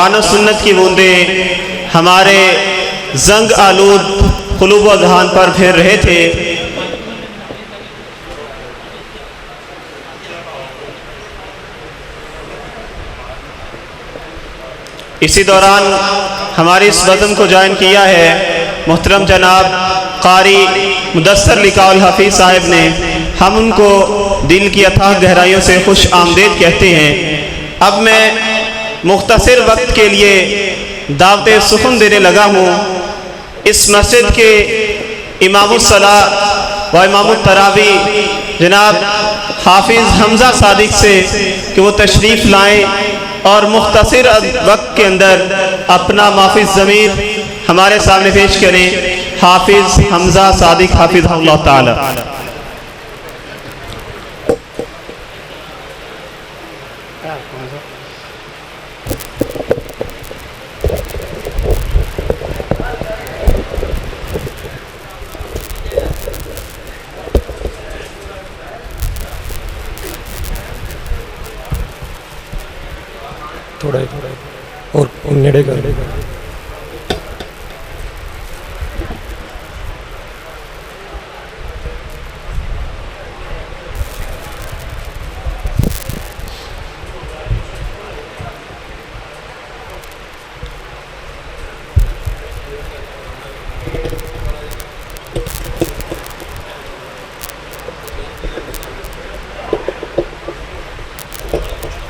कुरान और सुन्नत की बूंदें हमारे जंग आलूद क़ुलूब व अज़हान पर फिर रहे थे। इसी दौरान हमारी इस बज़म को ज्वाइन किया है मोहतरम जनाब कारी मुदस्सर लिकाउल हफीज़ साहब ने। हम उनको दिल की अथाह गहराइयों से खुश आमदीद कहते हैं। अब मैं मुख्तसर वक्त के लिए दावत सुखन देने लगा हूँ इस मस्जिद के इमामुस्सलाह व इमामुत्तरावी जनाब हाफिज़ हमज़ा सादिक से कि वो तशरीफ़ लाएँ और मुख्तसर वक्त के अंदर अपना माफिज़ ज़मीर हमारे सामने पेश करें। हाफिज़ हमज़ा सादिक हाफिज़हुल्लाह ताला। थोड़ा और नेड़े कर।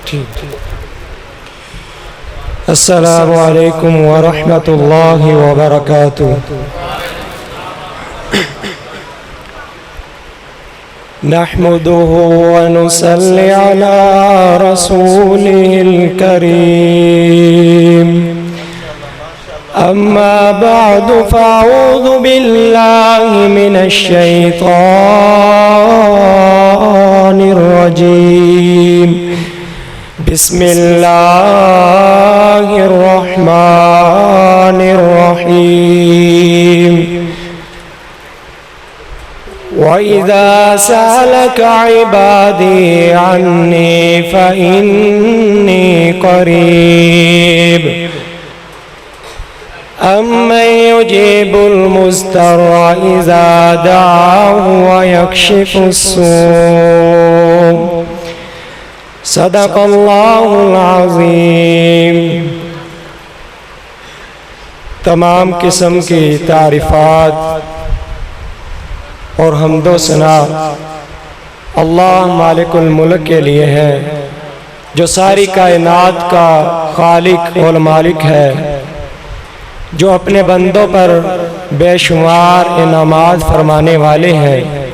ठीक। अस्सलामु अलैकुम व रहमतुल्लाहि व बरकातुहू। नहमदुहु व नुसल्ली अला रसूलिहिल करीम। अम्मा बअदु फ़अऊज़ु बिल्लाहि मिनश शैतानिर रजीम। बिस्मिल्लाहिर्रहमानिर्रहीम। वइज़ा सअलक इबादी अन्नी फ़इन्नी क़रीब अम्मन युजीबुल मुज़्तर्रा इज़ा दअाहु व यक्शिफुस्सूअ। सदक़ल्लाहुल अज़ीम। तमाम किस्म की तारीफ़ात और हम्दो सना अल्लाह मालिकुल मुल्क के लिए है जो सारी कायनात का खालिक और मालिक है, जो अपने बंदों पर बेशुमार इनामात फरमाने वाले हैं,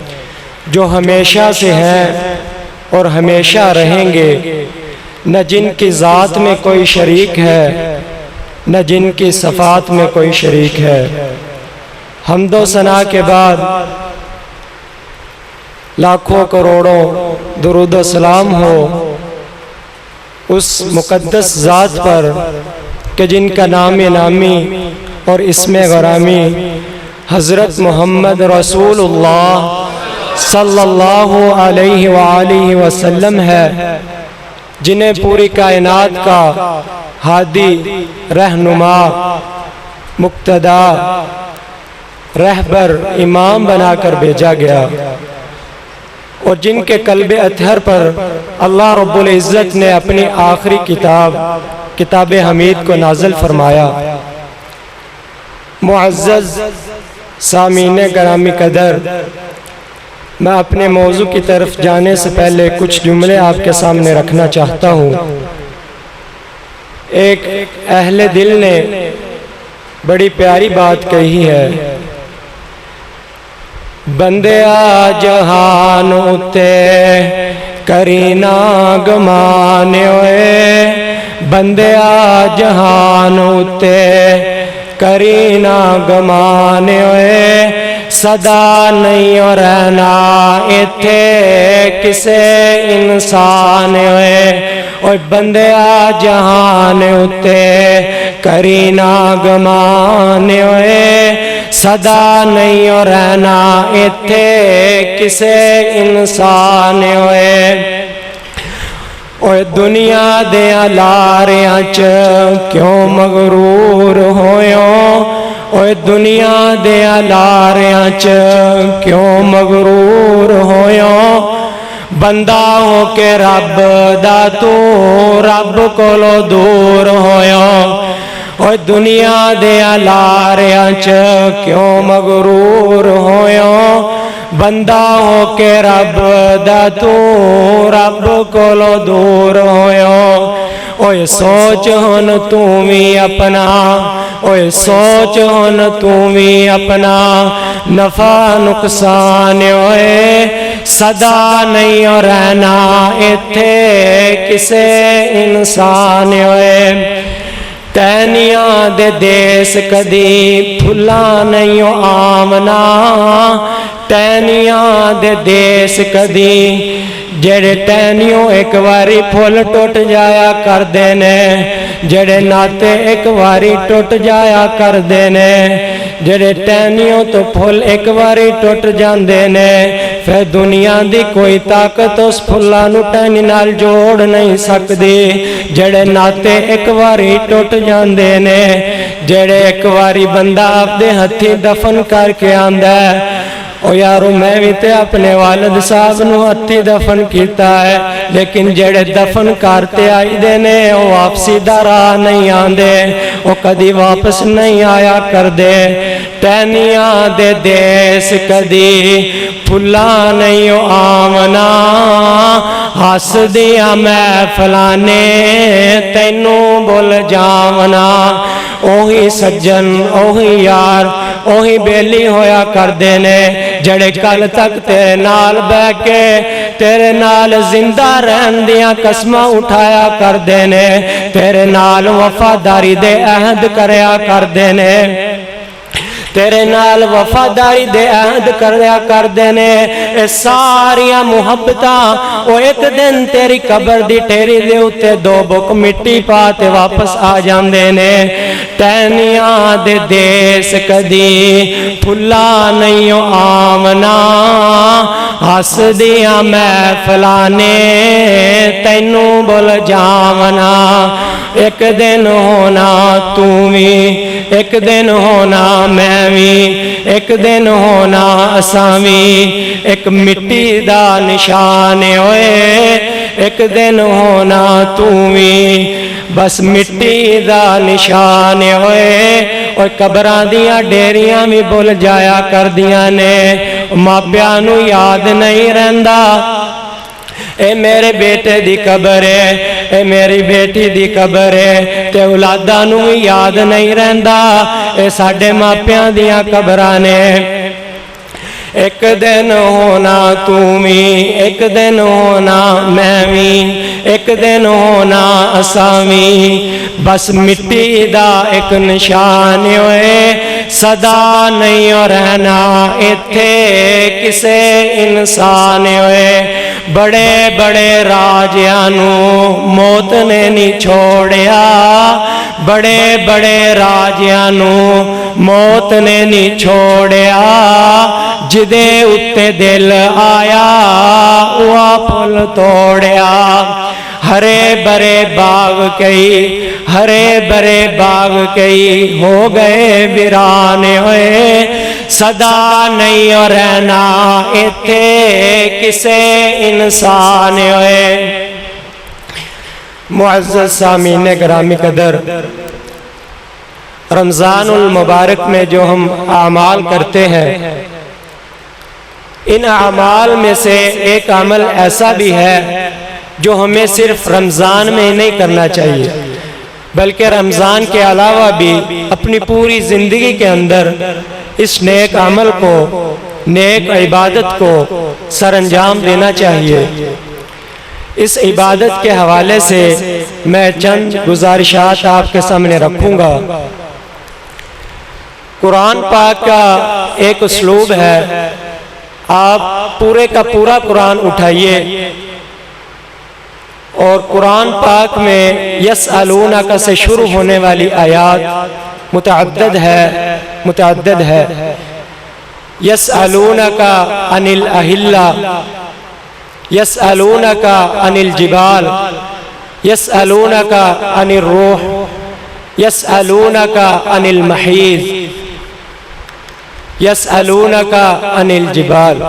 जो हमेशा से हैं और हमेशा रहेंगे, न जिनकी ज़ात में कोई शरीक है न जिनकी सफ़ात में कोई शरीक है। हम्दो सना के बाद लाखों करोड़ों दुरूद व सलाम हो उस मुक़द्दस ज़ात पर कि जिनका नाम नामी और इसमें गरामी हज़रत मोहम्मद रसूलुल्लाह सल्लल्लाहु अलैहि वालिहि वसल्लम है, जिन्हें पूरी कायनात का हादी रहनुमा मुक्तदा रहबर इमाम बनाकर भेजा गया और जिनके कल्बे अतहर पर अल्लाह रब्बुल इज़्ज़त ने अपनी आखिरी किताब हमीद को नाज़िल फरमाया। मुअज़्ज़ज़ सामीने करामी कदर, मैं अपने मौजू की तरफ जाने से पहले कुछ जुमले आपके सामने रखना चाहता हूँ। एक अहले दिल ने बड़ी प्यारी बात कही है, बंदे आ जहान उते करीना गमाने ओए, बंदे आ जहान उते करीना गमाने ओए, सदा नहीं रहना इथे किसे इंसान होए। और बंदे आ जहान उते करीना गमाने होए, सदा नहीं रहना इथे किसे इंसान होए। ओए दुनिया दे लारियां च क्यों मगरूर होयो, ओए दुनिया दे लारियां च क्यों मगरूर होयो। बंदा हो के रब दा तू रब कोलों दूर होयो। ओए दुनिया दे लारियां च क्यों मगरूर होयो। बंदा हो के रब दा तू रब कोलों दूर होयो। ओए सोच हुन तू भी अपना, ओए सोच हुन तू भी अपना नफा नुकसान। ओए सदा नहीं रहना इत्थे किसे इंसान। ओए तैनिया दे देश कदी फुला नहीं आमना, टहनिया दे देश कदी जेड़े टहनियों एक बारी फुल टुट जाया करदे ने, जेड़े नाते एक बारी टुट जाया करदे ने, जेड़े टहनियों तो फुल एक बारी टुट जांदे ने, फिर दुनिया दी कोई ताकत उस फुल्लां नूं टहनी नाल जोड़ नहीं सकदी। जेड़े नाते एक बारी टुट जांदे ने, जेड़े एक बारी बंदा अपने हथी दफन करके आंदा है। ओ यारो मैं भी ते अपने वालिद साहब नूं हथी दफन किया है, लेकिन जेड़े दफन करते आईदे ने वो वापसी दा राह नहीं आंदे, वो कदी वापस नहीं आया करदे। टहनिया दे देश कदी फुला नहीं आमना, हस दिया महफिलां ने तैनू बुल जावना। ओही सज्जन ओही यार ओही बेली होया करदे ने, जड़े कल तक तेरे नाल बह के तेरे नाल जिंदा रहन दियां कसमां उठाया करदे ने, तेरे नाल वफादारी दे अहद करया करदे ने, तेरे नाल वफादारी दे अहद करया करदे ने। ए सारियां मुहब्बतां ओ एक दिन तेरी कबर दी ढेरी दे उत्ते दो बुक मिट्टी पा ते वापस आ जांदे ने। टहनिया दे देश कदी फुला नहीं आमना, हस दिया महफिलां ने तैनू बुल जावना। एक दिन होना तू भी, एक दिन होना मैं भी, एक दिन होना असां भी, एक मिट्टी दा निशान होए। एक दिन होना तू भी बस मिट्टी दा निशान होए। और कबरां दियां डेरियां भी भुल जाया करदियां ने, मापियां नूं याद नहीं रहिंदा ए मेरे बेटे दी कबर है, ए मेरी बेटी दी कबर है, ते औलादा नूं भी याद नहीं रहिंदा ए साडे मापियां दियां कबरां ने। एक दिन होना तू भी, एक दिन होना मैं भी, एक दिन होना असां भी, बस मिट्टी दा एक निशान होए। सदा नहीं रहना इत्थे किसे इंसान होए। बड़े बड़े राजियां नूं मौत ने नहीं छोड़िया, बड़े बड़े राजियां नूं मौत ने नहीं छोड़िया। जिदे उत्ते दिल आया वह पुल तोड़िया। हरे भरे बाग कई, हरे भरे बाग कई हो गए वीरान होए। सदा नहीं रहना इत्थे किसे इंसान होए। मुअज़्ज़ज़ सामीन ग्रामी कदर, रमज़ानुल मुबारक में जो हम आमाल करते हैं, इन आमाल में से एक अमल ऐसा भी है जो हमें सिर्फ रमज़ान में ही नहीं करना चाहिए, बल्कि रमज़ान के अलावा भी अपनी पूरी ज़िंदगी के अंदर इस नेक अमल को, नेक इबादत को सरअंजाम देना चाहिए। इस इबादत के हवाले से मैं चंद गुजारिशात आपके सामने रखूँगा। कुरान पाक का एक उसलूब है, आप पूरे का पूरा कुरान उठाइए और कुरान पाक में यसअलूनका से शुरू होने वाली आयात मुतअद्दिद है। यसअलूनका अनिल अहिल्ला, यसअलूनका अनिल जिबाल, यसअलूनका अनिर रूह, यसअलूनका अनिल महीज़, यसअलूनका अनिल जिबाल।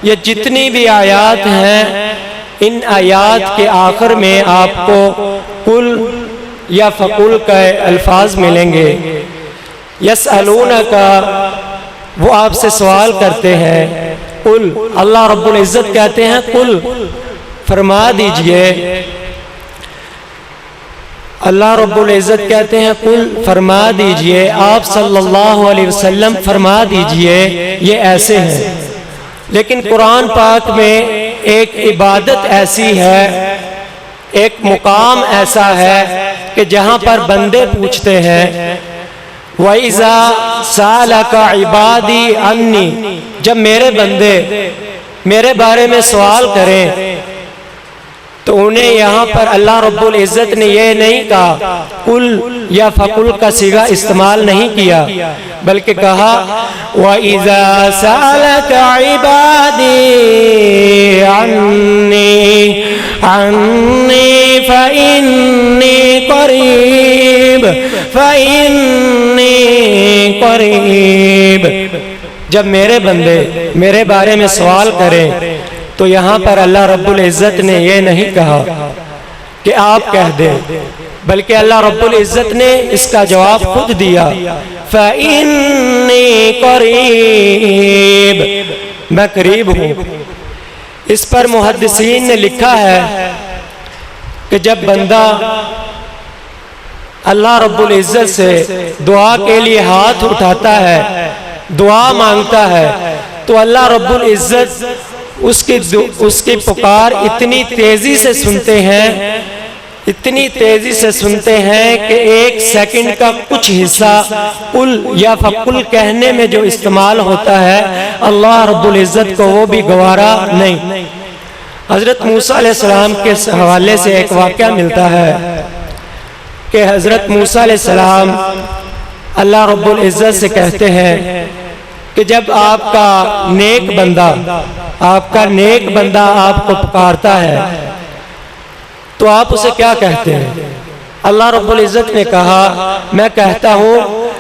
ये जितनी भी आयात हैं, इन आयात के आखिर में आपको कुल या फ़कुल के अल्फाज मिलेंगे। यसअलूनका, वो आपसे सवाल करते हैं। कुल, अल्लाह रब्बुल इज़्ज़त कहते हैं कुल, फरमा दीजिए। अल्लाह रब्बुल इज़्ज़त कहते हैं कुल, फरमा दीजिए। आप सल्लल्लाहु अलैहि वसल्लम फरमा दीजिए ये ऐसे हैं। लेकिन कुरान पाक में एक इबादत ऐसी है, एक मुकाम ऐसा है कि जहाँ पर बंदे पूछते हैं, वइज़ा सालका इबादी अन्नी, जब मेरे बंदे मेरे बारे में सवाल करें तो उन्हें यहाँ पर अल्लाह रब्बुल इज़्ज़त ने ये नहीं कहा कुल या फ़कुल का सीगा इस्तेमाल नहीं किया, बल्कि कहा वइज़ा सालका इबादी अन्नी अन्नी फ़इन्नी क़रीब फ़इन्नी क़रीब। जब मेरे बंदे मेरे बारे में सवाल करें तो यहाँ पर अल्लाह रब्बुल इज़्ज़त ने ये नहीं कहा कि आप कह दें, बल्कि अल्लाह रब्बुल इज़्ज़त ने इसका जवाब खुद दिया, फ़इन्नी क़रीब, मैं करीब हूँ। इस पर मुहद्दिसीन ने लिखा है कि जब बंदा अल्लाह रब्बुल इज़्ज़त से दुआ के लिए हाथ उठाता है, दुआ मांगता है, तो अल्लाह रब्बुल इज़्ज़त उसकी पुकार इतनी तेजी से सुनते हैं, इतनी तेजी से सुनते हैं कि एक सेकंड का कुछ हिस्सा कुल या फ़कुल कहने में जो इस्तेमाल होता है, अल्लाह रब्बुल इज़्ज़त को वो भी गवारा नहीं। हज़रत मूसा अलैहिस्सलाम के हवाले से एक वाक़या मिलता है कि हज़रत मूसा अलैहिस्सलाम अल्लाह रब्बुल इज़्ज़त से कहते हैं कि जब आपका नेक बंदा आपको पुकारता है तो आप उसे क्या कहते हैं? अल्लाह रब्बुल इज़्ज़त ने कहा, मैं कहता हूँ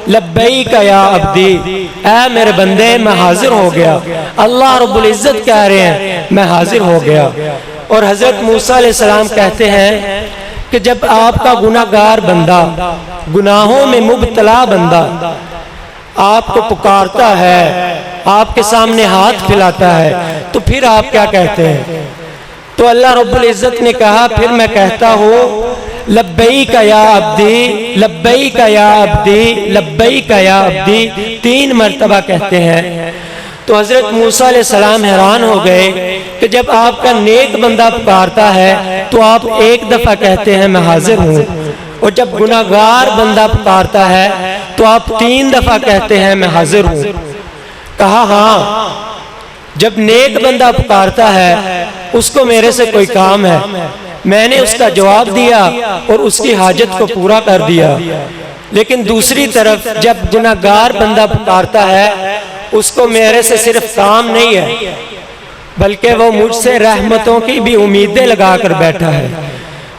लब्बैक या अब्दी, ऐ मेरे बंदे मैं हाजिर हो गया। अल्लाह रब्बुल इज़्ज़त कह रहे हैं मैं हाजिर हो गया। और हज़रत मूसा अलैहिस्सलाम कहते हैं कि जब आपका गुनाहगार बंदा, गुनाहों में मुब्तला बंदा आपको पुकारता है, आपके सामने हाथ फैलाता है, तो फिर आप क्या कहते हैं? तो अल्लाह रब्बुल इज़्ज़त ने कहा, फिर मैं कहता हूँ लब्बैक या अब्दी, लब्बैक या अब्दी, लब्बैक या अब्दी, 3 मरतबा कहते हैं। तो हज़रत मूसा अलैहिस्सलाम हैरान हो गए कि जब आपका नेक बंदा पुकारता है तो आप एक दफ़ा कहते हैं मैं हाजिर हूँ, और जब गुनाहगार बंदा पुकारता है तो आप 3 दफ़ा कहते हैं मैं हाजिर हूँ। कहा हाँ, जब नेक बंदा पुकारता है उसको मेरे से कोई काम है, मैंने उसका जवाब दिया और उसकी हाजत को पूरा कर दिया। लेकिन दूसरी तरफ जब गुनाहगार बंदा पुकारता है उसको मेरे से सिर्फ काम नहीं है, बल्कि वो मुझसे रहमतों की भी उम्मीदें लगा कर बैठा है।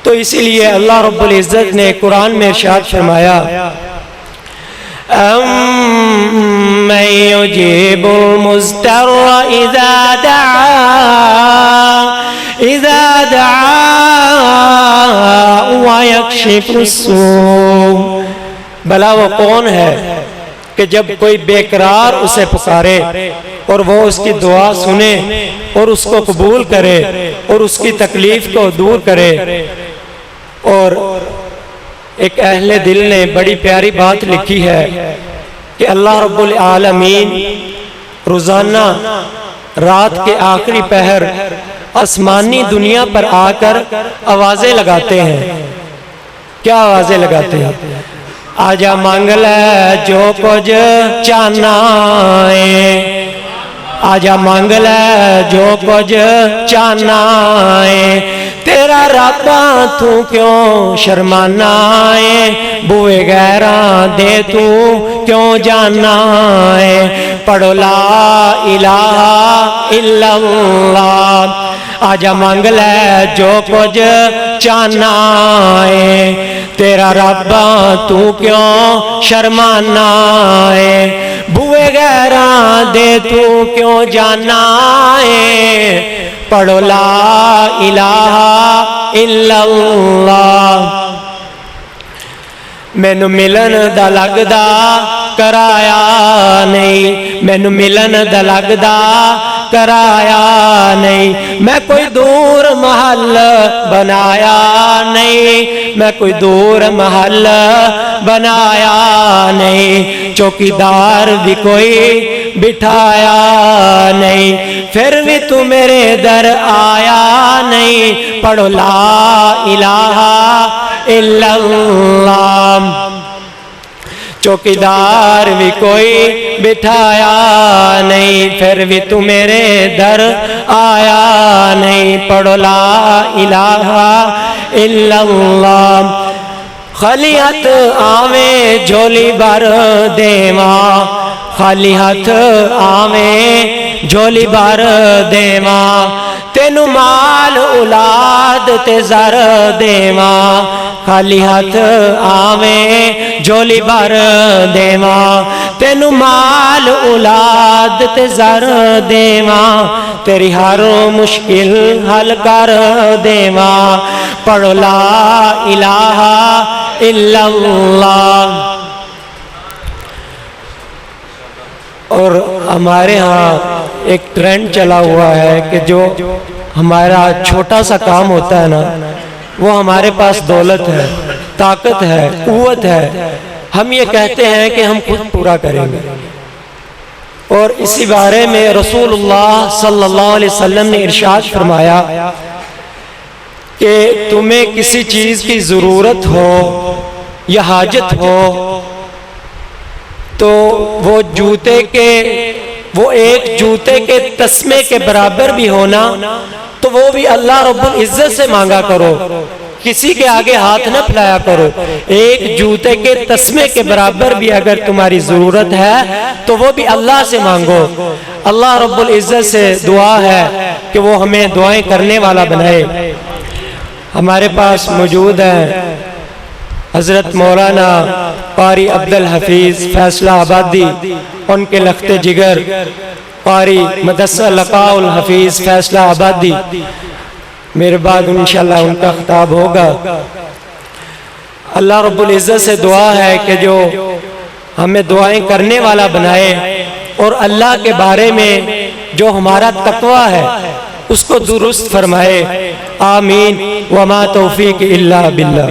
तो इसीलिए अल्लाह रब्बुल इज़्ज़त ने कुरान में इरशाद फरमाया, अम्मन युजीबुल मुज़्तर्रा इज़ा दआ व यक्शिफुस्सू। भला वो कौन है कि जब कोई बेकरार उसे पुकारे और वो उसकी दुआ सुने और उसको कबूल करे और उसकी तकलीफ को दूर करे। और एक अहले दिल ने बड़ी प्यारी बात लिखी है कि अल्लाह रब्बुल आलमीन रोज़ाना रात के आखिरी पहर आसमानी दुनिया पर आकर आवाज़ें लगाते हैं। क्या आवाज़ें लगाते हैं? आजा मांग ले जो कुछ चाहना है, आजा मांग ले जो कुछ चाहना है, तेरा रब्बा तू क्यों शर्माना है, बुए गैरा दे तू क्यों जाना है। पढ़ो ला इलाहा इल्लल्लाह, आजा मांग ले जो कुछ चाहना है, तेरा रब्बा तू क्यों शर्माना है, बुए गैरा दे तू क्यों जाना है। पढ़ो ला इलाहा इल्लल्लाह। मैनू मिलन दा लगदा कराया नहीं, मैनू मिलन दा लगदा कराया नहीं, मैं कोई दूर महल बनाया नहीं, मैं कोई दूर महल बनाया नहीं, चौकीदार भी कोई बिठाया नहीं, फिर भी तू मेरे दर आया नहीं। पढ़ो ला इलाहा इल्लल्लाह। चौकीदार भी कोई बिठाया नहीं, फिर भी तू मेरे दर आया नहीं। पढ़ो ला इलाहा इल्लल्लाह। खाली हाथ आवे झोली भर देवा, खाली हाथ आवे झोली भर देवा, तेनू माल औलाद ते ज़र देवा, खाली हाथ आवे झोली भर देवा, तेनू माल औलाद ते ज़र देवा, तेरी हर मुश्किल हल कर देवा। पढ़ो ला इलाहा इल्लल्लाह। और हमारे यहाँ एक ट्रेंड चला हुआ है कि जो हमारा छोटा सा काम होता है ना, वो हमारे पास दौलत है, ताकत है, कुव्वत है, हम ये कहते हैं कि हम खुद पूरा करेंगे। और इसी बारे में रसूलुल्लाह सल्लल्लाहु अलैहि वसल्लम ने इरशाद फरमाया कि तुम्हें किसी चीज़ की ज़रूरत हो या हाजत हो, तो वो एक जूते के तस्मे के बराबर भी होना, तो वो भी अल्लाह रब्बुल इज्जत से मांगा करो, किसी के आगे हाथ न फैलाया करो। एक जूते के तस्मे के बराबर भी अगर तुम्हारी ज़रूरत है तो वो भी अल्लाह से मांगो। अल्लाह रब्बुल इज्जत से दुआ है कि वो हमें दुआएं करने वाला बनाए। हमारे पास मौजूद है हज़रत मौलाना क़ारी अब्दुल हफीज़ फैसलाबादी, उनके लख्ते जिगर क़ारी मदरसा लक़ाउल हफीज़ फैसलाबादी, मेरे बाद इंशाअल्लाह उनका खिताब होगा। अल्लाह रब्बुल इज़्ज़त से दुआ है कि जो हमें दुआएं करने वाला बनाए और अल्लाह के बारे में जो हमारा तक़वा है उसको दुरुस्त फरमाए। आमीन। वमा तौफीक इल्ला बिल्लाह।